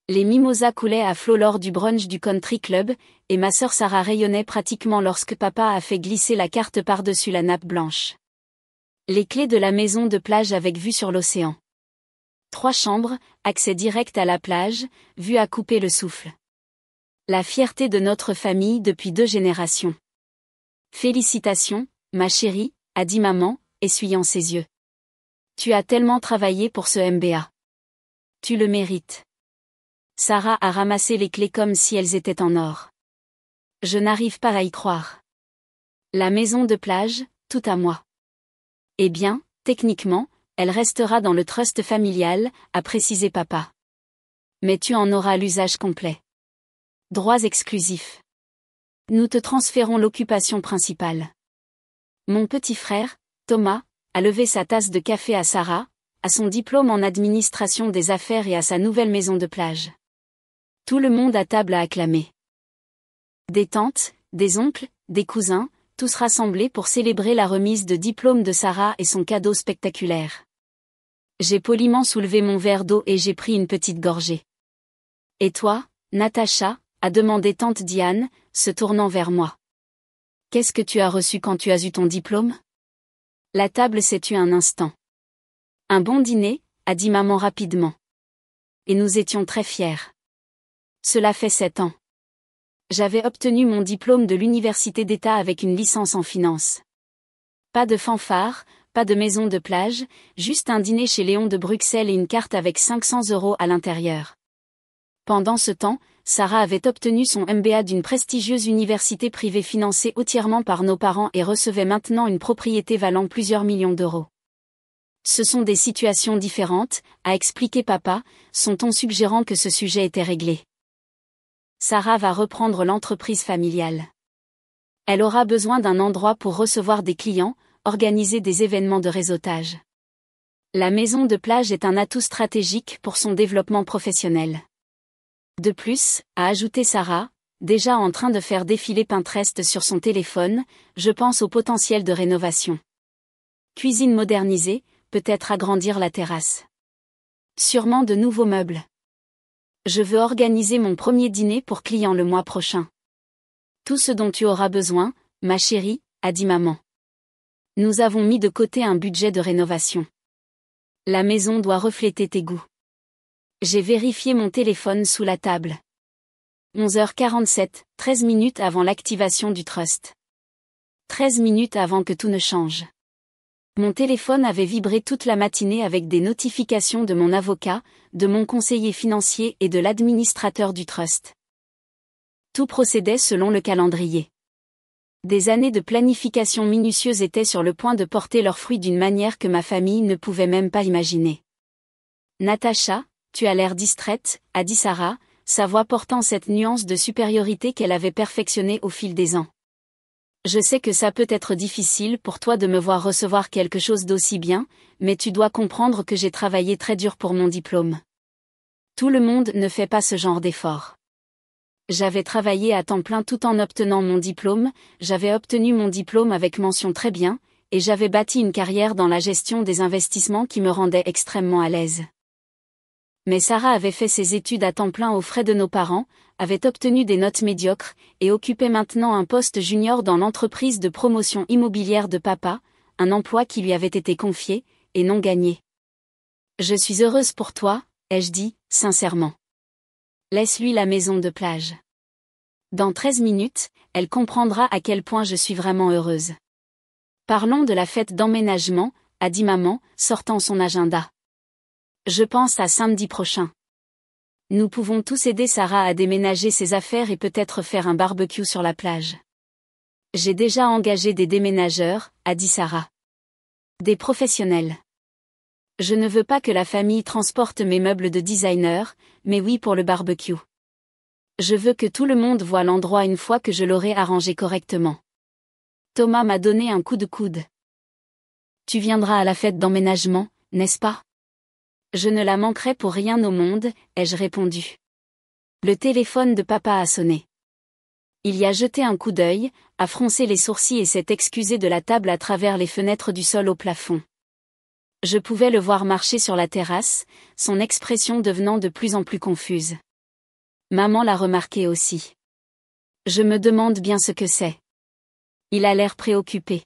Les mimosas coulaient à flot lors du brunch du country club, et ma sœur Sarah rayonnait pratiquement lorsque papa a fait glisser la carte par-dessus la nappe blanche. Les clés de la maison de plage avec vue sur l'océan. 3 chambres, accès direct à la plage, vue à couper le souffle. La fierté de notre famille depuis 2 générations. Félicitations, ma chérie, a dit maman, essuyant ses yeux. Tu as tellement travaillé pour ce MBA. Tu le mérites. Sarah a ramassé les clés comme si elles étaient en or. Je n'arrive pas à y croire. La maison de plage, tout à moi. Eh bien, techniquement, elle restera dans le trust familial, a précisé papa. Mais tu en auras l'usage complet. Droits exclusifs. Nous te transférons l'occupation principale. Mon petit frère, Thomas, a levé sa tasse de café à Sarah, à son diplôme en administration des affaires et à sa nouvelle maison de plage. Tout le monde à table a acclamé. Des tantes, des oncles, des cousins, tous rassemblés pour célébrer la remise de diplôme de Sarah et son cadeau spectaculaire. J'ai poliment soulevé mon verre d'eau et j'ai pris une petite gorgée. Et toi, Natacha, a demandé tante Diane, se tournant vers moi. Qu'est-ce que tu as reçu quand tu as eu ton diplôme? La table s'est tue un instant. Un bon dîner, a dit maman rapidement. Et nous étions très fiers. Cela fait 7 ans. J'avais obtenu mon diplôme de l'université d'État avec une licence en finance. Pas de fanfare, pas de maison de plage, juste un dîner chez Léon de Bruxelles et une carte avec 500 € à l'intérieur. Pendant ce temps, Sarah avait obtenu son MBA d'une prestigieuse université privée financée entièrement par nos parents et recevait maintenant une propriété valant plusieurs millions d'euros. Ce sont des situations différentes, a expliqué papa, son ton suggérant que ce sujet était réglé. Sarah va reprendre l'entreprise familiale. Elle aura besoin d'un endroit pour recevoir des clients, organiser des événements de réseautage. La maison de plage est un atout stratégique pour son développement professionnel. De plus, a ajouté Sarah, déjà en train de faire défiler Pinterest sur son téléphone, je pense au potentiel de rénovation. Cuisine modernisée, peut-être agrandir la terrasse. Sûrement de nouveaux meubles. Je veux organiser mon premier dîner pour clients le mois prochain. Tout ce dont tu auras besoin, ma chérie, a dit maman. Nous avons mis de côté un budget de rénovation. La maison doit refléter tes goûts. J'ai vérifié mon téléphone sous la table. 11h47, 13 minutes avant l'activation du trust. 13 minutes avant que tout ne change. Mon téléphone avait vibré toute la matinée avec des notifications de mon avocat, de mon conseiller financier et de l'administrateur du trust. Tout procédait selon le calendrier. Des années de planification minutieuse étaient sur le point de porter leurs fruits d'une manière que ma famille ne pouvait même pas imaginer. Natacha, tu as l'air distraite, a dit Sarah, sa voix portant cette nuance de supériorité qu'elle avait perfectionnée au fil des ans. Je sais que ça peut être difficile pour toi de me voir recevoir quelque chose d'aussi bien, mais tu dois comprendre que j'ai travaillé très dur pour mon diplôme. Tout le monde ne fait pas ce genre d'effort. J'avais travaillé à temps plein tout en obtenant mon diplôme, j'avais obtenu mon diplôme avec mention très bien, et j'avais bâti une carrière dans la gestion des investissements qui me rendait extrêmement à l'aise. Mais Sarah avait fait ses études à temps plein aux frais de nos parents, avait obtenu des notes médiocres, et occupait maintenant un poste junior dans l'entreprise de promotion immobilière de papa, un emploi qui lui avait été confié, et non gagné. Je suis heureuse pour toi, ai-je dit, sincèrement. Laisse-lui la maison de plage. Dans 13 minutes, elle comprendra à quel point je suis vraiment heureuse. Parlons de la fête d'emménagement, a dit maman, sortant son agenda. Je pense à samedi prochain. Nous pouvons tous aider Sarah à déménager ses affaires et peut-être faire un barbecue sur la plage. J'ai déjà engagé des déménageurs, a dit Sarah. Des professionnels. Je ne veux pas que la famille transporte mes meubles de designer, mais oui pour le barbecue. Je veux que tout le monde voie l'endroit une fois que je l'aurai arrangé correctement. Thomas m'a donné un coup de coude. Tu viendras à la fête d'emménagement, n'est-ce pas? Je ne la manquerai pour rien au monde, ai-je répondu. Le téléphone de papa a sonné. Il y a jeté un coup d'œil, a froncé les sourcils et s'est excusé de la table à travers les fenêtres du sol au plafond. Je pouvais le voir marcher sur la terrasse, son expression devenant de plus en plus confuse. Maman l'a remarqué aussi. Je me demande bien ce que c'est. Il a l'air préoccupé.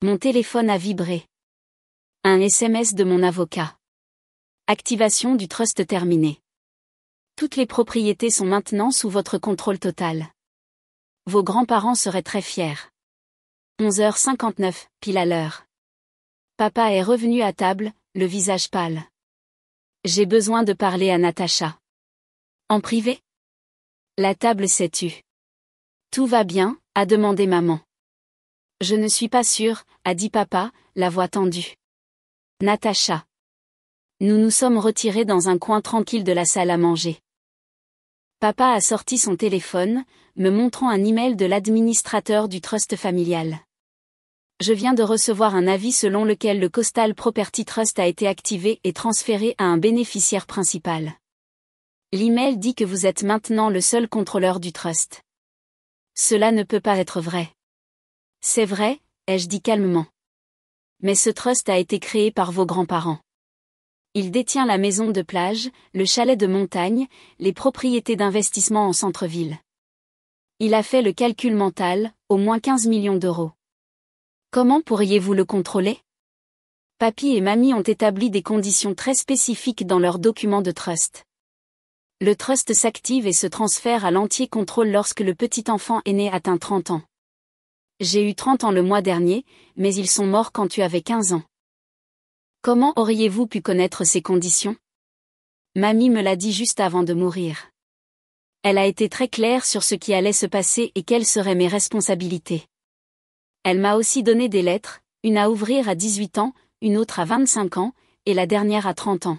Mon téléphone a vibré. Un SMS de mon avocat. Activation du trust terminée. Toutes les propriétés sont maintenant sous votre contrôle total. Vos grands-parents seraient très fiers. 11h59, pile à l'heure. Papa est revenu à table, le visage pâle. J'ai besoin de parler à Natacha. En privé? La table s'est tue. Tout va bien, a demandé maman. Je ne suis pas sûre, a dit papa, la voix tendue. Natacha. Nous nous sommes retirés dans un coin tranquille de la salle à manger. Papa a sorti son téléphone, me montrant un email de l'administrateur du trust familial. Je viens de recevoir un avis selon lequel le Coastal Property Trust a été activé et transféré à un bénéficiaire principal. L'email dit que vous êtes maintenant le seul contrôleur du trust. Cela ne peut pas être vrai. C'est vrai, ai-je dit calmement. Mais ce trust a été créé par vos grands-parents. Il détient la maison de plage, le chalet de montagne, les propriétés d'investissement en centre-ville. Il a fait le calcul mental, au moins 15 millions d'euros. Comment pourriez-vous le contrôler? Papy et mamie ont établi des conditions très spécifiques dans leurs documents de trust. Le trust s'active et se transfère à l'entier contrôle lorsque le petit enfant aîné atteint 30 ans. J'ai eu 30 ans le mois dernier, mais ils sont morts quand tu avais 15 ans. Comment auriez-vous pu connaître ces conditions? Mamie me l'a dit juste avant de mourir. Elle a été très claire sur ce qui allait se passer et quelles seraient mes responsabilités. Elle m'a aussi donné des lettres, une à ouvrir à 18 ans, une autre à 25 ans, et la dernière à 30 ans.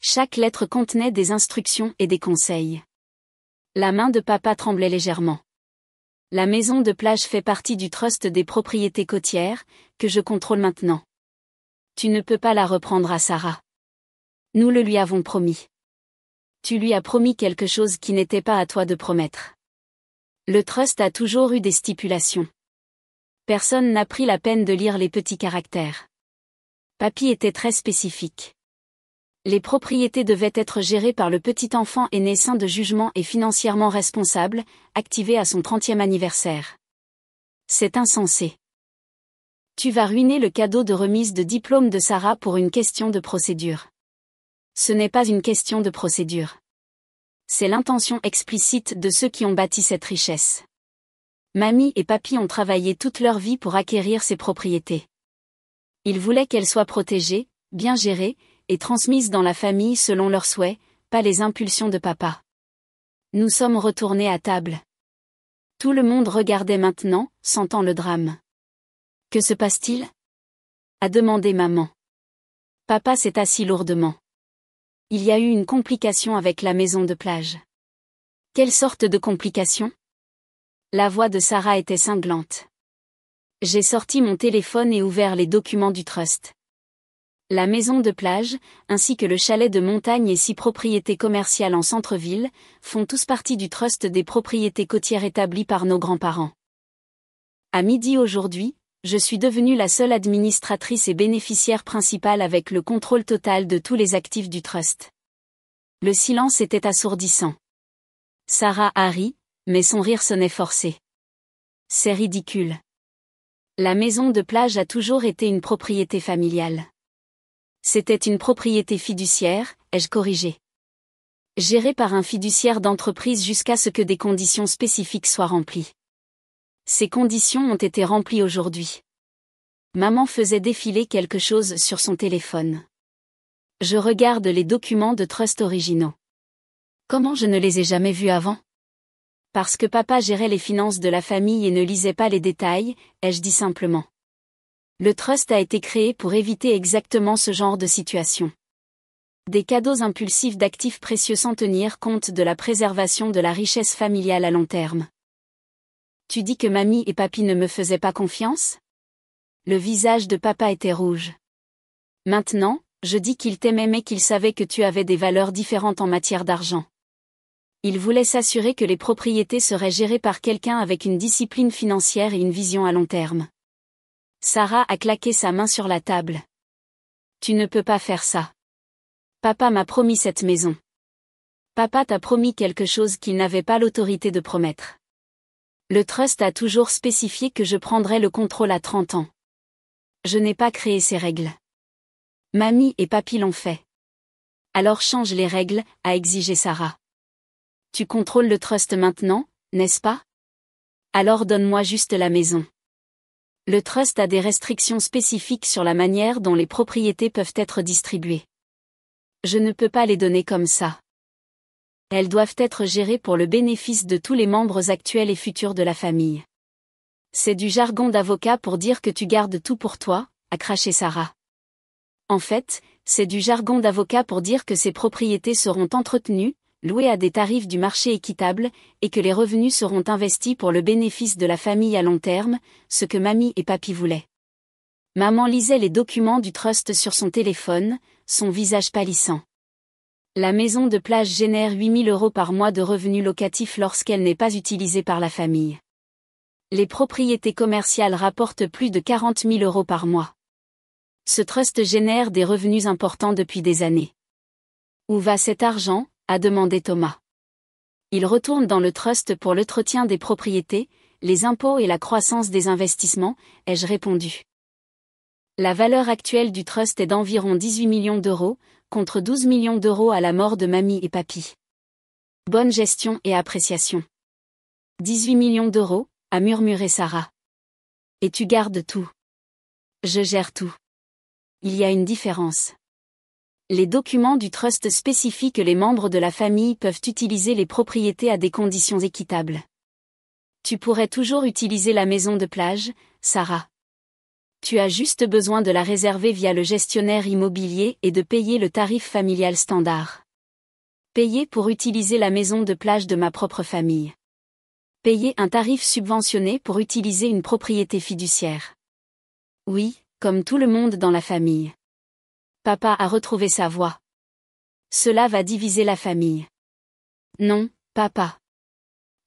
Chaque lettre contenait des instructions et des conseils. La main de papa tremblait légèrement. La maison de plage fait partie du trust des propriétés côtières, que je contrôle maintenant. Tu ne peux pas la reprendre à Sarah. Nous le lui avons promis. Tu lui as promis quelque chose qui n'était pas à toi de promettre. Le trust a toujours eu des stipulations. Personne n'a pris la peine de lire les petits caractères. Papy était très spécifique. Les propriétés devaient être gérées par le petit enfant aîné sain de jugement et financièrement responsable, activé à son 30e anniversaire. C'est insensé. Tu vas ruiner le cadeau de remise de diplôme de Sarah pour une question de procédure. Ce n'est pas une question de procédure. C'est l'intention explicite de ceux qui ont bâti cette richesse. Mamie et papy ont travaillé toute leur vie pour acquérir ces propriétés. Ils voulaient qu'elles soient protégées, bien gérées, et transmises dans la famille selon leurs souhaits, pas les impulsions de papa. Nous sommes retournés à table. Tout le monde regardait maintenant, sentant le drame. Que se passe-t-il? A demandé maman. Papa s'est assis lourdement. Il y a eu une complication avec la maison de plage. Quelle sorte de complication? La voix de Sarah était cinglante. J'ai sorti mon téléphone et ouvert les documents du trust. La maison de plage, ainsi que le chalet de montagne et 6 propriétés commerciales en centre-ville, font tous partie du trust des propriétés côtières établies par nos grands-parents. À midi aujourd'hui, je suis devenue la seule administratrice et bénéficiaire principale avec le contrôle total de tous les actifs du trust. Le silence était assourdissant. Sarah a ri, mais son rire sonnait forcé. C'est ridicule. La maison de plage a toujours été une propriété familiale. C'était une propriété fiduciaire, ai-je corrigé. Gérée par un fiduciaire d'entreprise jusqu'à ce que des conditions spécifiques soient remplies. Ces conditions ont été remplies aujourd'hui. Maman faisait défiler quelque chose sur son téléphone. Je regarde les documents de trust originaux. Comment je ne les ai jamais vus avant? Parce que papa gérait les finances de la famille et ne lisait pas les détails, ai-je dit simplement. Le trust a été créé pour éviter exactement ce genre de situation. Des cadeaux impulsifs d'actifs précieux sans tenir compte de la préservation de la richesse familiale à long terme. Tu dis que mamie et papy ne me faisaient pas confiance? Le visage de papa était rouge. Maintenant, je dis qu'il t'aimait mais qu'il savait que tu avais des valeurs différentes en matière d'argent. Il voulait s'assurer que les propriétés seraient gérées par quelqu'un avec une discipline financière et une vision à long terme. Sarah a claqué sa main sur la table. Tu ne peux pas faire ça. Papa m'a promis cette maison. Papa t'a promis quelque chose qu'il n'avait pas l'autorité de promettre. Le trust a toujours spécifié que je prendrais le contrôle à 30 ans. Je n'ai pas créé ces règles. Mamie et papy l'ont fait. Alors change les règles, a exigé Sarah. Tu contrôles le trust maintenant, n'est-ce pas? Alors donne-moi juste la maison. Le trust a des restrictions spécifiques sur la manière dont les propriétés peuvent être distribuées. Je ne peux pas les donner comme ça. Elles doivent être gérées pour le bénéfice de tous les membres actuels et futurs de la famille. C'est du jargon d'avocat pour dire que tu gardes tout pour toi, a craché Sarah. En fait, c'est du jargon d'avocat pour dire que ces propriétés seront entretenues, louées à des tarifs du marché équitable, et que les revenus seront investis pour le bénéfice de la famille à long terme, ce que mamie et papy voulaient. Maman lisait les documents du trust sur son téléphone, son visage pâlissant. La maison de plage génère 8 000 € par mois de revenus locatifs lorsqu'elle n'est pas utilisée par la famille. Les propriétés commerciales rapportent plus de 40 000 € par mois. Ce trust génère des revenus importants depuis des années. Où va cet argent? A demandé Thomas. Il retourne dans le trust pour l'entretien des propriétés, les impôts et la croissance des investissements, ai-je répondu. La valeur actuelle du trust est d'environ 18 millions d'euros, contre 12 millions d'euros à la mort de mamie et papy. Bonne gestion et appréciation. 18 millions d'euros, a murmuré Sarah. Et tu gardes tout. Je gère tout. Il y a une différence. Les documents du trust spécifient que les membres de la famille peuvent utiliser les propriétés à des conditions équitables. Tu pourrais toujours utiliser la maison de plage, Sarah. Tu as juste besoin de la réserver via le gestionnaire immobilier et de payer le tarif familial standard. Payer pour utiliser la maison de plage de ma propre famille. Payer un tarif subventionné pour utiliser une propriété fiduciaire. Oui, comme tout le monde dans la famille. Papa a retrouvé sa voix. Cela va diviser la famille. Non, papa.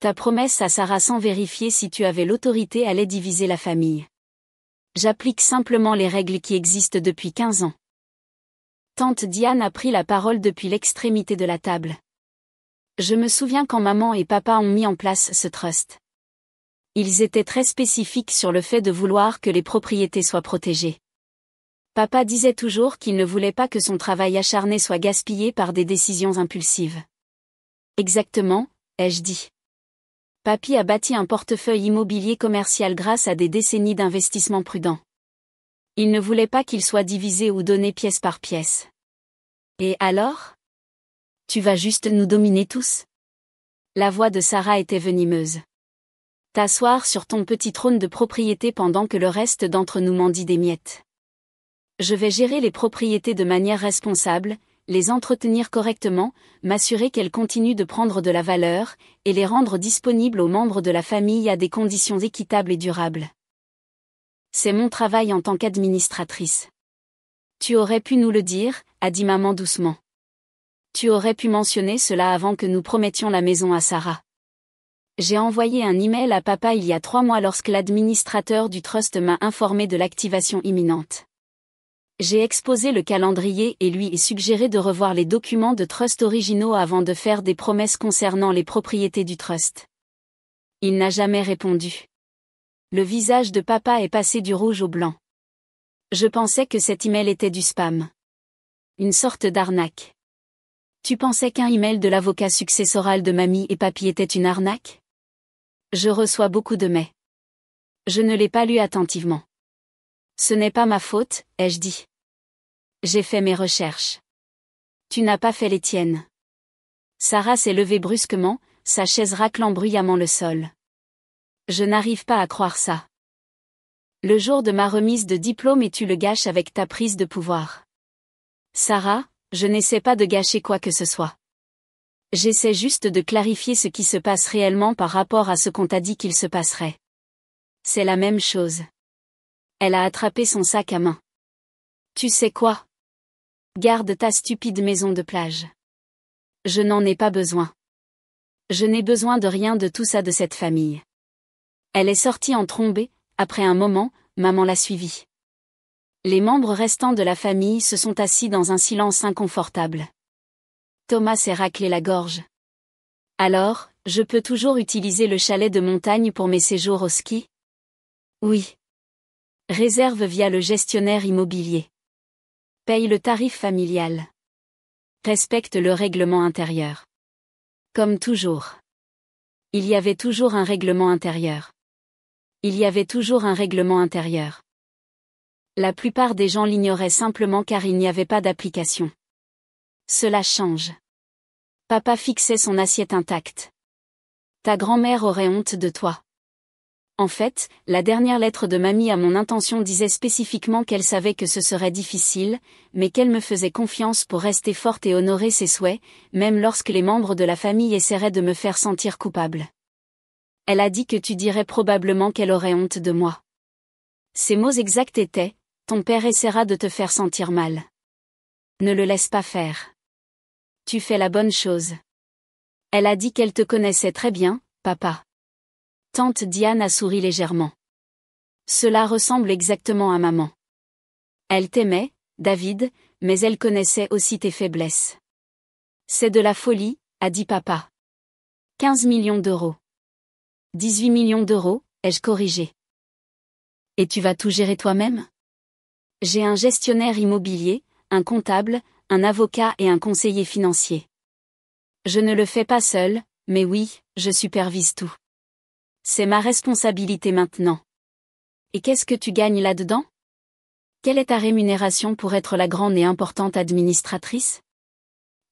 Ta promesse à Sarah sans vérifier si tu avais l'autorité allait diviser la famille. J'applique simplement les règles qui existent depuis 15 ans. Tante Diane a pris la parole depuis l'extrémité de la table. Je me souviens quand maman et papa ont mis en place ce trust. Ils étaient très spécifiques sur le fait de vouloir que les propriétés soient protégées. Papa disait toujours qu'il ne voulait pas que son travail acharné soit gaspillé par des décisions impulsives. Exactement, ai-je dit. Papy a bâti un portefeuille immobilier commercial grâce à des décennies d'investissements prudents. Il ne voulait pas qu'il soit divisé ou donné pièce par pièce. Et alors? Tu vas juste nous dominer tous? La voix de Sarah était venimeuse. T'asseoir sur ton petit trône de propriété pendant que le reste d'entre nous mendie des miettes. Je vais gérer les propriétés de manière responsable, les entretenir correctement, m'assurer qu'elles continuent de prendre de la valeur, et les rendre disponibles aux membres de la famille à des conditions équitables et durables. C'est mon travail en tant qu'administratrice. Tu aurais pu nous le dire, a dit maman doucement. Tu aurais pu mentionner cela avant que nous promettions la maison à Sarah. J'ai envoyé un email à papa il y a 3 mois lorsque l'administrateur du trust m'a informé de l'activation imminente. J'ai exposé le calendrier et lui ai suggéré de revoir les documents de trust originaux avant de faire des promesses concernant les propriétés du trust. Il n'a jamais répondu. Le visage de papa est passé du rouge au blanc. Je pensais que cet email était du spam. Une sorte d'arnaque. Tu pensais qu'un email de l'avocat successoral de mamie et papy était une arnaque? Je reçois beaucoup de mails. Je ne l'ai pas lu attentivement. Ce n'est pas ma faute, ai-je dit. J'ai fait mes recherches. Tu n'as pas fait les tiennes. Sarah s'est levée brusquement, sa chaise raclant bruyamment le sol. Je n'arrive pas à croire ça. Le jour de ma remise de diplôme et tu le gâches avec ta prise de pouvoir. Sarah, je n'essaie pas de gâcher quoi que ce soit. J'essaie juste de clarifier ce qui se passe réellement par rapport à ce qu'on t'a dit qu'il se passerait. C'est la même chose. Elle a attrapé son sac à main. Tu sais quoi? Garde ta stupide maison de plage. Je n'en ai pas besoin. Je n'ai besoin de rien de tout ça de cette famille. Elle est sortie en trombée, après un moment, maman l'a suivie. Les membres restants de la famille se sont assis dans un silence inconfortable. Thomas s'est raclé la gorge. Alors, je peux toujours utiliser le chalet de montagne pour mes séjours au ski? Oui. Réserve via le gestionnaire immobilier. Paye le tarif familial. Respecte le règlement intérieur. Comme toujours. Il y avait toujours un règlement intérieur. Il y avait toujours un règlement intérieur. La plupart des gens l'ignoraient simplement car il n'y avait pas d'application. Cela change. Papa fixait son assiette intacte. Ta grand-mère aurait honte de toi. En fait, la dernière lettre de mamie à mon intention disait spécifiquement qu'elle savait que ce serait difficile, mais qu'elle me faisait confiance pour rester forte et honorer ses souhaits, même lorsque les membres de la famille essaieraient de me faire sentir coupable. Elle a dit que tu dirais probablement qu'elle aurait honte de moi. Ses mots exacts étaient: ton père essaiera de te faire sentir mal. Ne le laisse pas faire. Tu fais la bonne chose. Elle a dit qu'elle te connaissait très bien, papa. Tante Diane a souri légèrement. Cela ressemble exactement à maman. Elle t'aimait, David, mais elle connaissait aussi tes faiblesses. C'est de la folie, a dit papa. 15 millions d'euros. 18 millions d'euros, ai-je corrigé. Et tu vas tout gérer toi-même? J'ai un gestionnaire immobilier, un comptable, un avocat et un conseiller financier. Je ne le fais pas seul, mais oui, je supervise tout. C'est ma responsabilité maintenant. Et qu'est-ce que tu gagnes là-dedans? Quelle est ta rémunération pour être la grande et importante administratrice?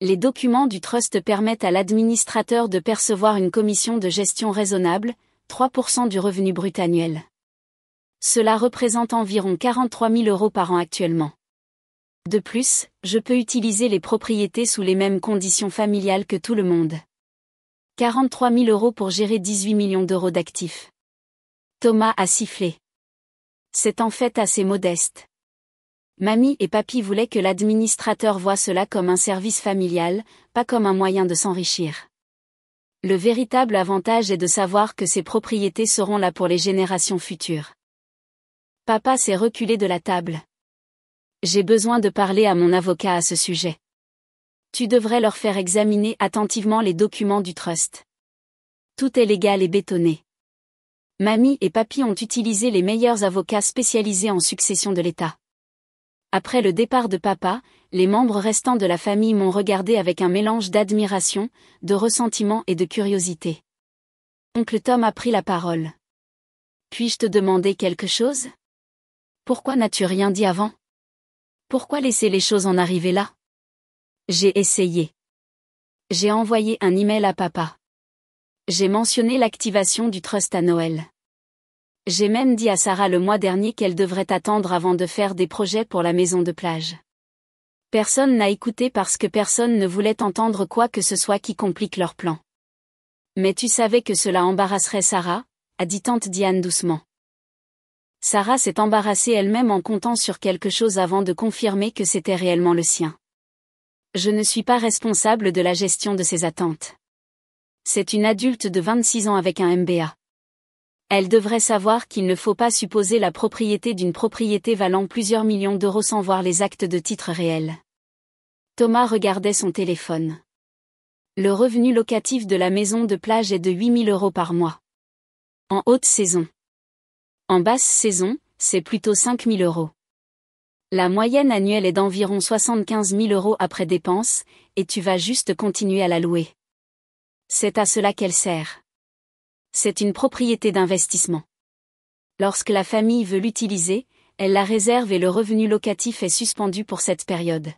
Les documents du trust permettent à l'administrateur de percevoir une commission de gestion raisonnable, 3% du revenu brut annuel. Cela représente environ 43 000 euros par an actuellement. De plus, je peux utiliser les propriétés sous les mêmes conditions familiales que tout le monde. 43 000 euros pour gérer 18 millions d'euros d'actifs. Thomas a sifflé. C'est en fait assez modeste. Mamie et papy voulaient que l'administrateur voie cela comme un service familial, pas comme un moyen de s'enrichir. Le véritable avantage est de savoir que ces propriétés seront là pour les générations futures. Papa s'est reculé de la table. J'ai besoin de parler à mon avocat à ce sujet. Tu devrais leur faire examiner attentivement les documents du trust. Tout est légal et bétonné. Mamie et papy ont utilisé les meilleurs avocats spécialisés en succession de l'État. Après le départ de papa, les membres restants de la famille m'ont regardé avec un mélange d'admiration, de ressentiment et de curiosité. Oncle Tom a pris la parole. Puis-je te demander quelque chose? Pourquoi n'as-tu rien dit avant? Pourquoi laisser les choses en arriver là? J'ai essayé. J'ai envoyé un email à papa. J'ai mentionné l'activation du trust à Noël. J'ai même dit à Sarah le mois dernier qu'elle devrait attendre avant de faire des projets pour la maison de plage. Personne n'a écouté parce que personne ne voulait entendre quoi que ce soit qui complique leur plan. Mais tu savais que cela embarrasserait Sarah, a dit tante Diane doucement. Sarah s'est embarrassée elle-même en comptant sur quelque chose avant de confirmer que c'était réellement le sien. Je ne suis pas responsable de la gestion de ses attentes. C'est une adulte de 26 ans avec un MBA. Elle devrait savoir qu'il ne faut pas supposer la propriété d'une propriété valant plusieurs millions d'euros sans voir les actes de titre réels. Thomas regardait son téléphone. Le revenu locatif de la maison de plage est de 8 000 euros par mois. En haute saison. En basse saison, c'est plutôt 5 000 euros. La moyenne annuelle est d'environ 75 000 euros après dépenses, et tu vas juste continuer à la louer. C'est à cela qu'elle sert. C'est une propriété d'investissement. Lorsque la famille veut l'utiliser, elle la réserve et le revenu locatif est suspendu pour cette période.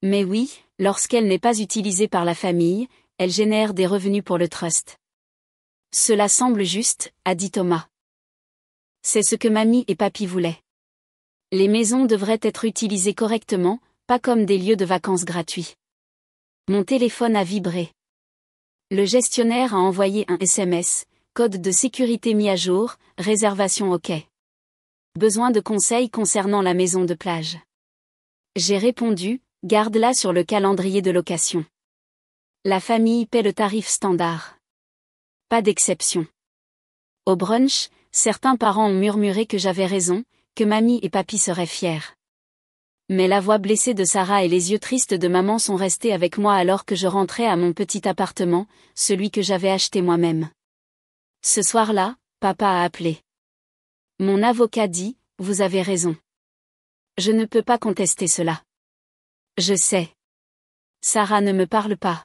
Mais oui, lorsqu'elle n'est pas utilisée par la famille, elle génère des revenus pour le trust. Cela semble juste, a dit Thomas. C'est ce que mamie et papy voulaient. Les maisons devraient être utilisées correctement, pas comme des lieux de vacances gratuits. Mon téléphone a vibré. Le gestionnaire a envoyé un SMS, code de sécurité mis à jour, réservation OK. Besoin de conseils concernant la maison de plage. J'ai répondu, garde-la sur le calendrier de location. La famille paie le tarif standard. Pas d'exception. Au brunch, certains parents ont murmuré que j'avais raison, que mamie et papy seraient fiers. Mais la voix blessée de Sarah et les yeux tristes de maman sont restés avec moi alors que je rentrais à mon petit appartement, celui que j'avais acheté moi-même. Ce soir-là, papa a appelé. Mon avocat dit, vous avez raison. Je ne peux pas contester cela. Je sais. Sarah ne me parle pas.